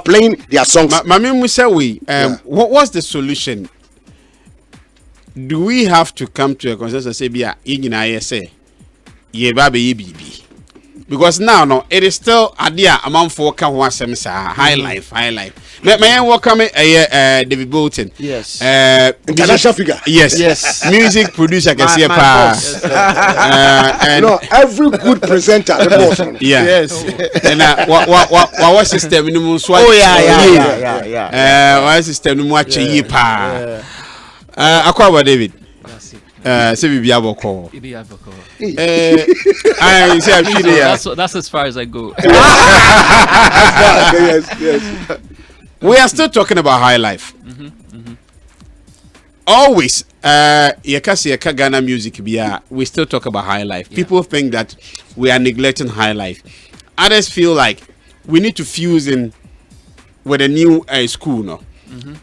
are playing their songs. Mami Musawi, what's the solution? Do we have to come to a consensus and say, "Bia, say, ye baby, ye baby"? Because now, no, it is still idea among folk who are some high life. May I welcome David Bolton? Yes. International figure. Yes. Music producer can see a pass. Every good presenter. Yes. And what system minimum swap? Oh yeah. What system minimum watch ye pa? Akwa David. Say we be able call. That's as far as I go. Yes. We are still talking about high life. Always, Ghana music, we still talk about high life. Yeah. People think that we are neglecting high life. Others feel like we need to fuse in with a new school. No,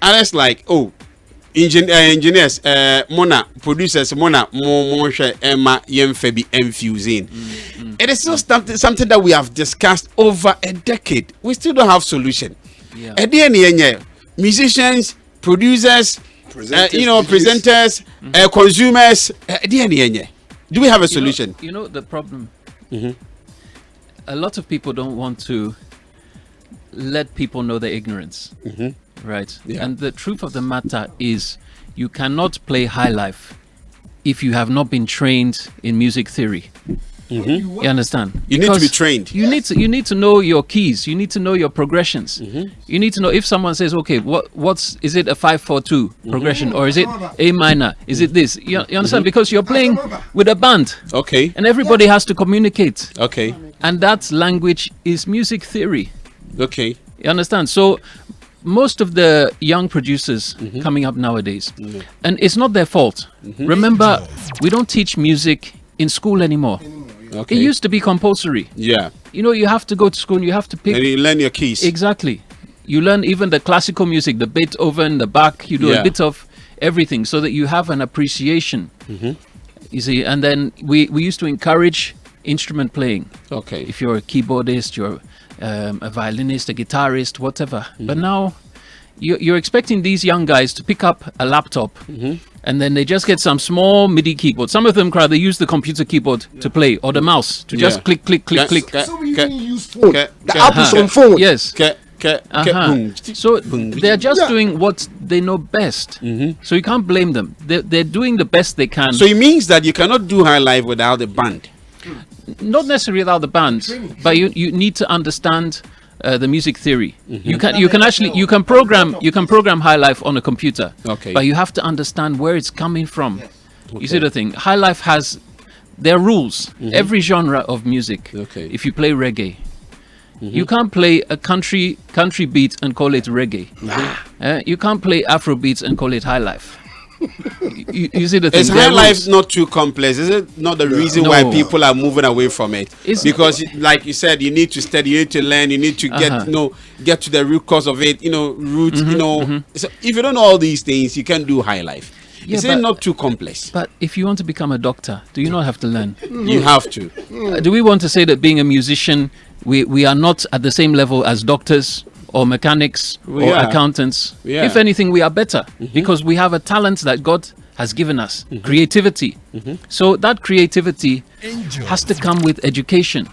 others like, oh, engineers, mona producers, mona more Emma Yemfebi infusing. It is still something that we have discussed over a decade. We still don't have solution. Yeah. At the end, musicians, producers, presenters, consumers. At the end, do we have a solution? You know the problem. A lot of people don't want to let people know their ignorance. Right. Yeah. And the truth of the matter is you cannot play high life if you have not been trained in music theory. You understand? You need to be trained. You need to know your keys. You need to know your progressions. You need to know if someone says, okay, is it a 5-4-2 progression, or is it A minor? Is it this? You understand? Because you're playing with a band. Okay. And everybody has to communicate. Okay. And that language is music theory. Okay. You understand? So most of the young producers coming up nowadays, and it's not their fault. Remember, we don't teach music in school anymore. Okay. It used to be compulsory. Yeah. You have to go to school and you have to pick. And you learn your keys. Exactly. You learn even the classical music, the Beethoven, the Bach. You do a bit of everything so that you have an appreciation. You see, and then we used to encourage instrument playing. Okay. If you're a keyboardist, you're a violinist, a guitarist, whatever. But now you're expecting these young guys to pick up a laptop and then they just get some small MIDI keyboard. Some of them they use the computer keyboard to play, or the mouse to just click. So we can use phone. The app is on phone. Yes. So they're just doing what they know best. So you can't blame them. They're doing the best they can. So it means that you cannot do high life without the band. Not necessarily without the band, but you need to understand the music theory. You can program high life on a computer. Okay. But you have to understand where it's coming from. You see the thing. High life has their rules. Every genre of music. Okay. If you play reggae, you can't play a country beat and call it reggae. You can't play Afrobeats and call it high life. You see the thing. Is high life not too complex? Is it not the reason why people are moving away from it? Because, like you said, you need to study, you need to learn, you need to get to the root cause of it. So if you don't know all these things, you can't do high life. Is it not too complex? But if you want to become a doctor, do you not have to learn? You have to. Do we want to say that being a musician, we are not at the same level as doctors or mechanics or accountants? If anything, we are better because we have a talent that God has given us, creativity. So that creativity has to come with education.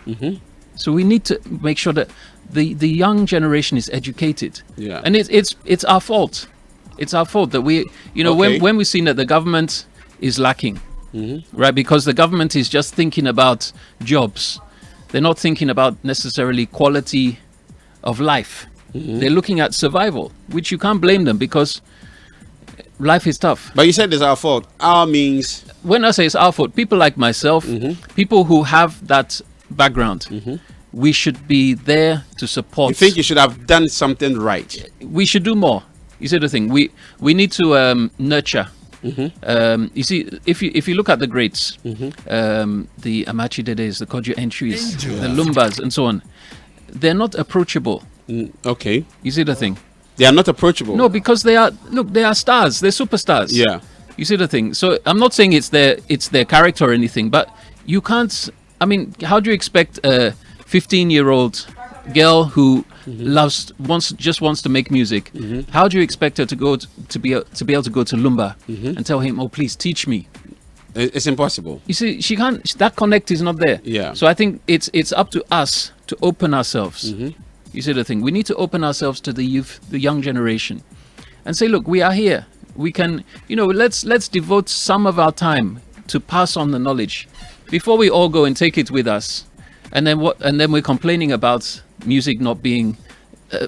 So we need to make sure that the young generation is educated. And it's our fault. It's our fault that when we've seen that the government is lacking, right? Because the government is just thinking about jobs. They're not thinking about necessarily quality of life. They're looking at survival, which you can't blame them because life is tough. But you said it's our fault. Our means... When I say it's our fault, people like myself, people who have that background, we should be there to support. You think you should have done something right? We should do more. You see the thing. We need to nurture. You see, if you look at the greats, the Amachi Dedes, the Kojo Entries, the Lumbas, and so on, they're not approachable. Okay. You see the thing. They are not approachable. No, because they are stars. They're superstars. Yeah. You see the thing. So I'm not saying it's their character or anything, but you can't. I mean, how do you expect a 15-year-old girl who just wants to make music, how do you expect her to go to be able to go to Lumba and tell him, oh, please teach me? It's impossible. You see, she can't. That connect is not there. Yeah. So I think it's up to us to open ourselves. You see the thing. We need to open ourselves to the youth, the young generation, and say, look, we are here. We can, let's devote some of our time to pass on the knowledge before we all go and take it with us, and then we're complaining about music not being.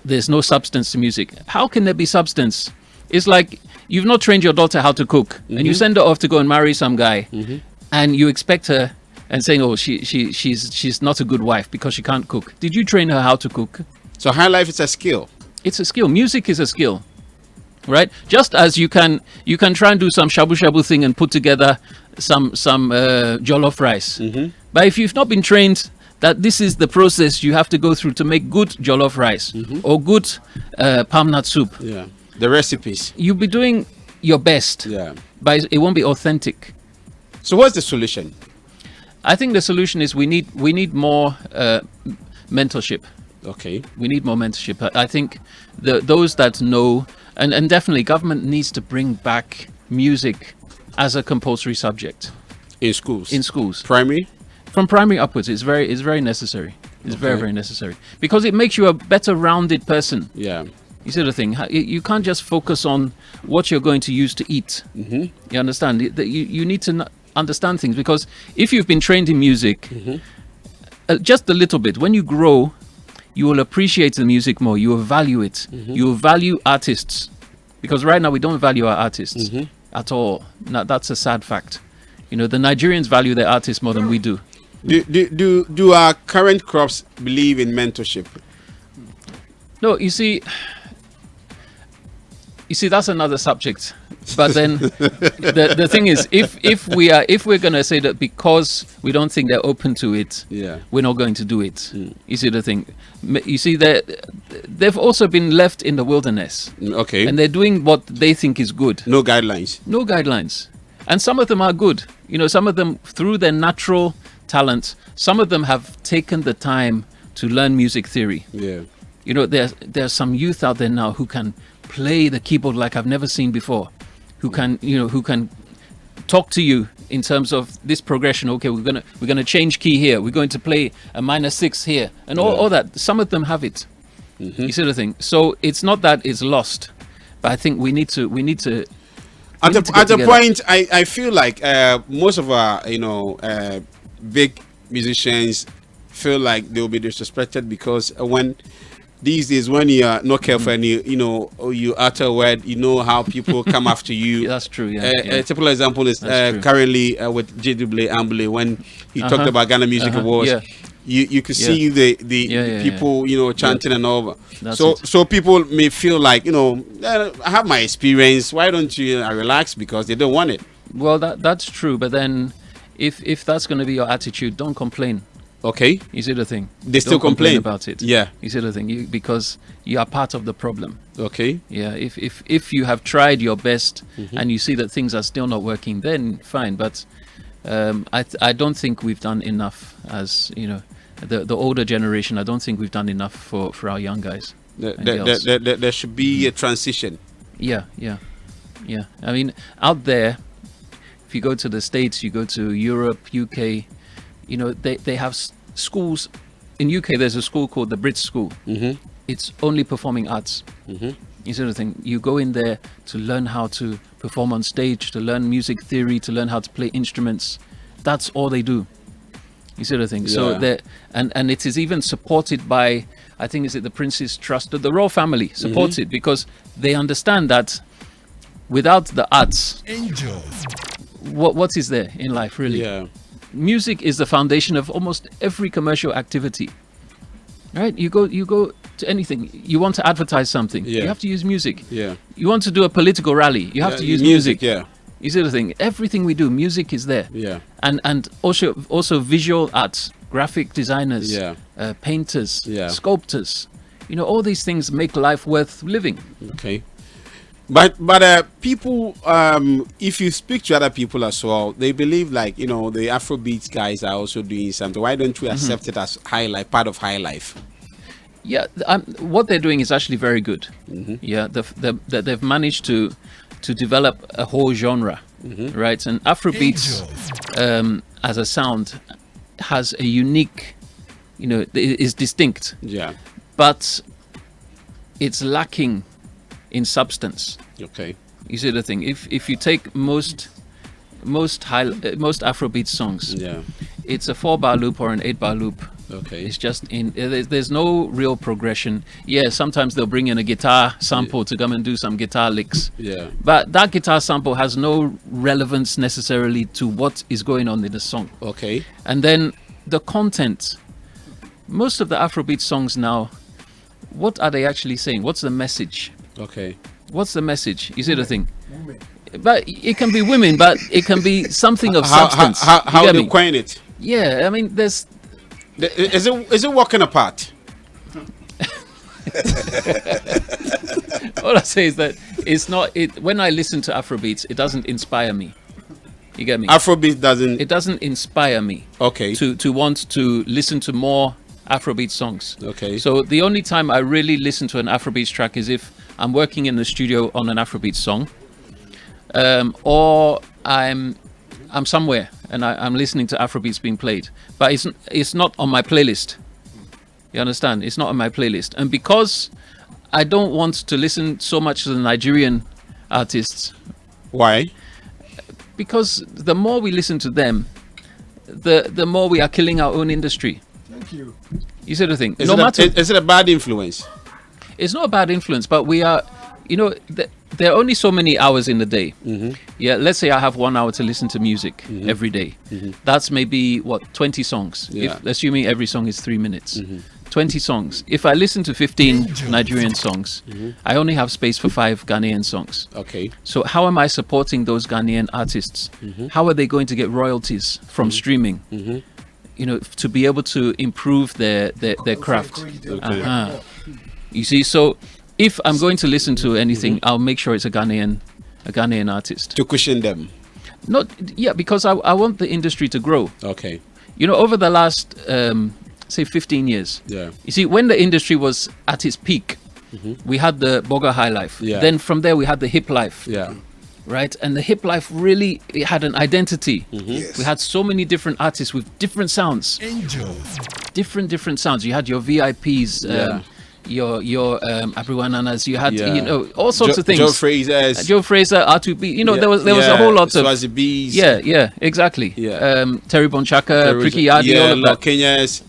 There's no substance to music. How can there be substance? It's like you've not trained your daughter how to cook, and you send her off to go and marry some guy, and you expect her and saying, oh, she's not a good wife because she can't cook. Did you train her how to cook? So high life is a skill. It's a skill. Music is a skill, right? Just as you can try and do some shabu shabu thing and put together some jollof rice, but if you've not been trained that this is the process you have to go through to make good jollof rice or good palm nut soup, the recipes, you'll be doing your best, but it won't be authentic. So what's the solution? I think the solution is we need more mentorship. Okay. We need more mentorship. I think those that know, and definitely government needs to bring back music as a compulsory subject in schools. In schools, primary, from primary upwards, it's very necessary. It's very necessary because it makes you a better rounded person. Yeah. You see the thing. You can't just focus on what you're going to use to eat. You understand? You need to understand things, because if you've been trained in music just a little bit, when you grow, you will appreciate the music more. You will value it. You will value artists, because right now we don't value our artists at all. Now, that's a sad fact. The Nigerians value their artists more than we do. Do our current crops believe in mentorship? No, you see, that's another subject. But then the thing is, if we're gonna say that because we don't think they're open to it, we're not going to do it. You see the thing. You see they've also been left in the wilderness. Okay. And they're doing what they think is good. No guidelines. No guidelines. And some of them are good. Some of them through their natural talent. Some of them have taken the time to learn music theory. Yeah. There's some youth out there now who can play the keyboard like I've never seen before, who can talk to you in terms of this progression. Okay, we're gonna change key here. We're going to play a minor 6 here, and all that. Some of them have it. You see the thing. So it's not that it's lost, but I think we need to. At the point, I feel like most of our big musicians feel like they'll be disrespected, because these days, when you are not careful and you utter a word, how people come after you. Yeah, that's true. A typical example is currently with JW Ambule, when he talked about Ghana Music Awards. You could see the people chanting and all. So people may feel like I have my experience. Why don't you relax? Because they don't want it. Well, that's true. But then, if that's going to be your attitude, don't complain. Okay. You see the thing. They still complain about it. Yeah. You see the thing, because you are part of the problem. Okay. Yeah. If you have tried your best and you see that things are still not working, then fine. But I don't think we've done enough as the older generation. I don't think we've done enough for our young guys. There should be a transition. Yeah. I mean, out there, if you go to the States, you go to Europe, UK. They have schools. In UK, there's a school called the Brit School. It's only performing arts. You see the thing. You go in there to learn how to perform on stage, to learn music theory, to learn how to play instruments. That's all they do. You see the thing. Yeah. So and it is even supported by, I think, is it the Prince's Trust, the royal family supports it, because they understand that without the arts, what is there in life really? Yeah. Music is the foundation of almost every commercial activity, right? You go to anything. You want to advertise something, you have to use music. Yeah. You want to do a political rally, you have to use music. Yeah. You see the thing. Everything we do, music is there. Yeah. And also visual arts, graphic designers, painters, sculptors. All these things make life worth living. Okay. But people, if you speak to other people as well, they believe the Afrobeat guys are also doing something. Why don't we accept it as high life, part of high life? Yeah, what they're doing is actually very good. Yeah, they've managed to develop a whole genre, right? And Afrobeats, as a sound, has a unique, is distinct. Yeah. But it's lacking in substance. Okay. You see the thing. If you take most Afrobeat songs, it's a 4-bar loop or an 8-bar loop. Okay. It's just there's no real progression. Yeah, sometimes they'll bring in a guitar sample to come and do some guitar licks. Yeah. But that guitar sample has no relevance necessarily to what is going on in the song. Okay. And then the content. Most of the Afrobeat songs now, what are they actually saying? What's the message? Okay. What's the message? You see the thing? But it can be women, but it can be something of substance. How they coin it? Yeah, I mean, is it walking apart? All I say is that it's not. When I listen to Afrobeats, it doesn't inspire me. You get me? Afrobeat doesn't. It doesn't inspire me. Okay. To want to listen to more Afrobeat songs. Okay. So the only time I really listen to an Afrobeat track is if I'm working in the studio on an Afrobeat song, or I'm somewhere and I'm listening to Afrobeats being played, but it's not on my playlist. You understand? It's not on my playlist, and because I don't want to listen so much to the Nigerian artists. Why? Because the more we listen to them, the more we are killing our own industry. Thank you. You see the thing? Is it a bad influence? It's not a bad influence, but we are, there are only so many hours in the day. Yeah, let's say I have 1 hour to listen to music every day. That's maybe 20 songs. Yeah. Assuming every song is 3 minutes. 20 songs. If I listen to 15 Nigerian songs, I only have space for 5 Ghanaian songs. Okay. So how am I supporting those Ghanaian artists? How are they going to get royalties from streaming? To be able to improve their craft. You see, so if I'm going to listen to anything, I'll make sure it's a Ghanaian artist. To cushion them. Because I want the industry to grow. Okay. Over the last say 15 years. Yeah. You see, when the industry was at its peak, we had the Boga High Life. Yeah. Then from there we had the Hip Life. Yeah. Right, and the Hip Life really had an identity. Yes. We had so many different artists with different sounds. Different sounds. You had your VIPs, your Abriwananas. You had all sorts of things. Joe Fraser, R2B. There was a whole lot of Swazi Bees. Yeah, exactly. Yeah. Terry Bonchaka, Pricky Yardi, all of that. Kenyas.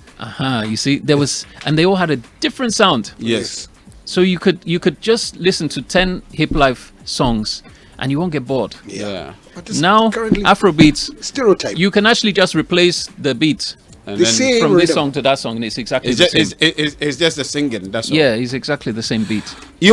You see, there was, and they all had a different sound. Yes. So you could just listen to 10 Hip Life songs, and you won't get bored. Yeah. Now, Afrobeats, stereotype. you can actually just replace the beat And then from this song to that song, and it's exactly the same. It's just the singing. That's all. Yeah, it's exactly the same beat.